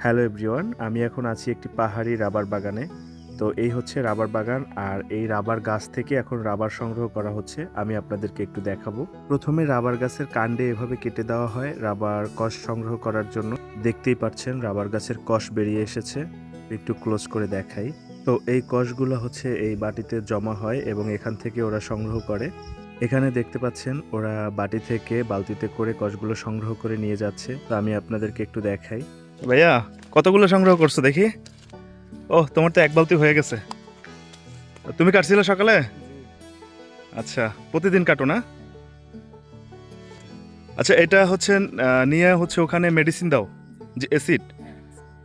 Hello everyone, আমি এখন আছি একটি পাহাড়ি রাবার বাগানে। তো এই হচ্ছে রাবার বাগান, আর এই রাবার গাছ থেকে এখন রাবার সংগ্রহ করা হচ্ছে। আমি আপনাদেরকে একটু দেখাবো। প্রথমে রাবার গাছের কাণ্ডে এভাবে কেটে দেওয়া হয় রাবার কষ সংগ্রহ করার জন্য। দেখতেই পাচ্ছেন রাবার গাছের কষ বেরিয়ে এসেছে। একটু ক্লোজ করে দেখাই। তো এই কষগুলো হচ্ছে এই বাটিতে জমা হয় এবং এখান থেকে ওরা সংগ্রহ করে। এখানে দেখতে পাচ্ছেন ওরা বাটি থেকে বালতিতে করে কষগুলো সংগ্রহ করে নিয়ে যাচ্ছে। তো আমি আপনাদেরকে একটু দেখাই। ভাইয়া, কতগুলো সংগ্রহ করছো দেখি? ও, তোমার তো এক বালতি হয়ে গেছে। তুমি কাটছিলে সকালে? আচ্ছা, প্রতিদিন কাটো না? আচ্ছা, এটা হচ্ছে নিয়ে হচ্ছে ওখানে মেডিসিন দাও, যে অ্যাসিড।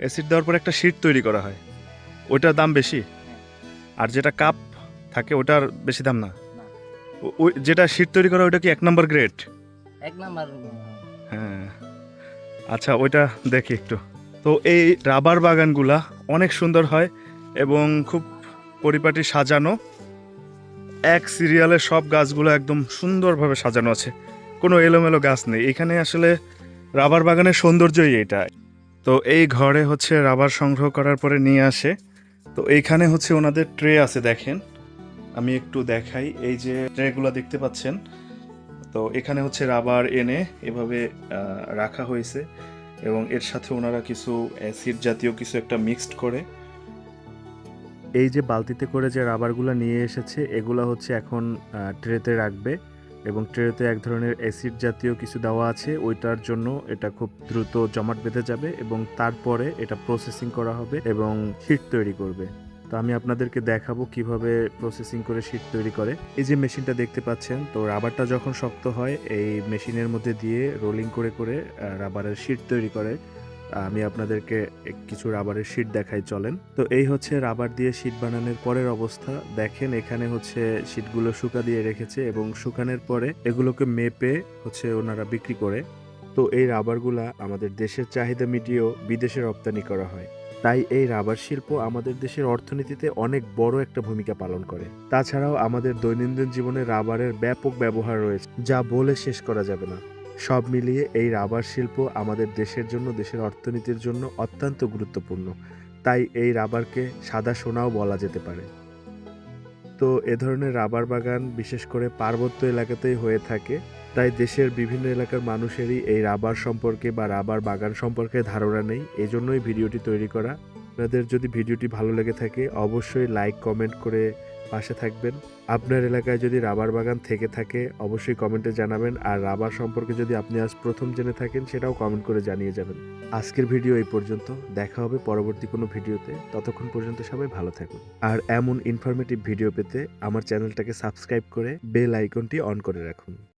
অ্যাসিড দেওয়ার পর একটা শীট তৈরি করা হয়। ওইটার দাম বেশি। আর যেটা কাপ থাকে ওটার বেশি দাম না? ওই যেটা শীট তৈরি করা ওইটা কি 1 নম্বর গ্রেড? 1 নাম্বার। হ্যাঁ। আচ্ছা, ওইটা দেখি একটু। তো এই রাবার বাগানগুলা অনেক সুন্দর হয় এবং খুব পরিপাটি সাজানো। এক সিরিয়ালে সব গাছগুলো একদম সুন্দরভাবে সাজানো আছে, কোনো এলোমেলো গাছ নেই এখানে। আসলে রাবার বাগানের সৌন্দর্যই এটা। তো এই ঘরে হচ্ছে রাবার সংগ্রহ করার পরে নিয়ে আসে। তো এইখানে হচ্ছে ওনাদের ট্রে আছে, দেখেন আমি একটু দেখাই। এই যে ট্রেগুলো দেখতে পাচ্ছেন, তো এখানে হচ্ছে রাবার এনে এভাবে রাখা হয়েছে এবং এর সাথে ওনারা কিছু অ্যাসিড জাতীয় কিছু একটা মিক্সড করে এই যে বালতিতে করে যে রাবারগুলো নিয়ে এসেছে এগুলো হচ্ছে এখন ট্রেতে রাখবে এবং ট্রেতে এক ধরনের অ্যাসিড জাতীয় কিছু দেওয়া আছে। ওইটার জন্য এটা খুব দ্রুত জমাট বেঁধে যাবে এবং তারপরে এটা প্রসেসিং করা হবে এবং শীট তৈরি করবে। তো আমি আপনাদেরকে দেখাবো কিভাবে প্রসেসিং করে শীট তৈরি করে। এই যে মেশিনটা দেখতে পাচ্ছেন, তো রাবারটা যখন শক্ত হয় এই মেশিনের মধ্যে দিয়ে রোলিং করে করে রাবারের শীট তৈরি করে। আমি আপনাদেরকে কিছু রাবারের শীট দেখাই, চলেন। তো এই হচ্ছে রাবার দিয়ে শীট বানানোর পরের অবস্থা। দেখেন এখানে হচ্ছে শীটগুলো শুকা দিয়ে রেখেছে এবং শুকানোর পরে এগুলোকে মেপে হচ্ছে ওনারা বিক্রি করে। তো এই রাবারগুলা আমাদের দেশের চাহিদা মিটিয়েও বিদেশে রপ্তানি করা হয়। তাই এই রাবার শিল্প আমাদের দেশের অর্থনীতিতে অনেক বড় একটা ভূমিকা পালন করে। তাছাড়াও আমাদের দৈনন্দিন জীবনে রাবারের ব্যাপক ব্যবহার রয়েছে, যা বলে শেষ করা যাবে না। সব মিলিয়ে এই রাবার শিল্প আমাদের দেশের জন্য, দেশের অর্থনীতির জন্য অত্যন্ত গুরুত্বপূর্ণ। তাই এই রাবারকে সাদা সোনাও বলা যেতে পারে। তো এ ধরনের রাবার বাগান বিশেষ করে পার্বত্য এলাকাতেই হয়ে থাকে। তাই দেশের বিভিন্ন এলাকার মানুষেরই এই রাবার সম্পর্কে বা রাবার বাগান সম্পর্কে ধারণা নেই। এজন্যই ভিডিওটি তৈরি করা। আপনাদের যদি ভিডিওটি ভালো লেগে থাকে অবশ্যই লাইক কমেন্ট করে পাশে থাকবেন। আপনার এলাকায় যদি রাবার বাগান থেকে থাকে অবশ্যই কমেন্টে জানাবেন। আর রাবার সম্পর্কে যদি আপনি আজ প্রথম জেনে থাকেন সেটাও কমেন্ট করে জানিয়ে যাবেন। আজকের ভিডিও এই পর্যন্ত। দেখা হবে পরবর্তী কোনো ভিডিওতে। ততক্ষণ পর্যন্ত সবাই ভালো থাকুন। আর এমন ইনফরমেটিভ ভিডিও পেতে আমার চ্যানেলটাকে সাবস্ক্রাইব করে বেল আইকনটি অন করে রাখুন।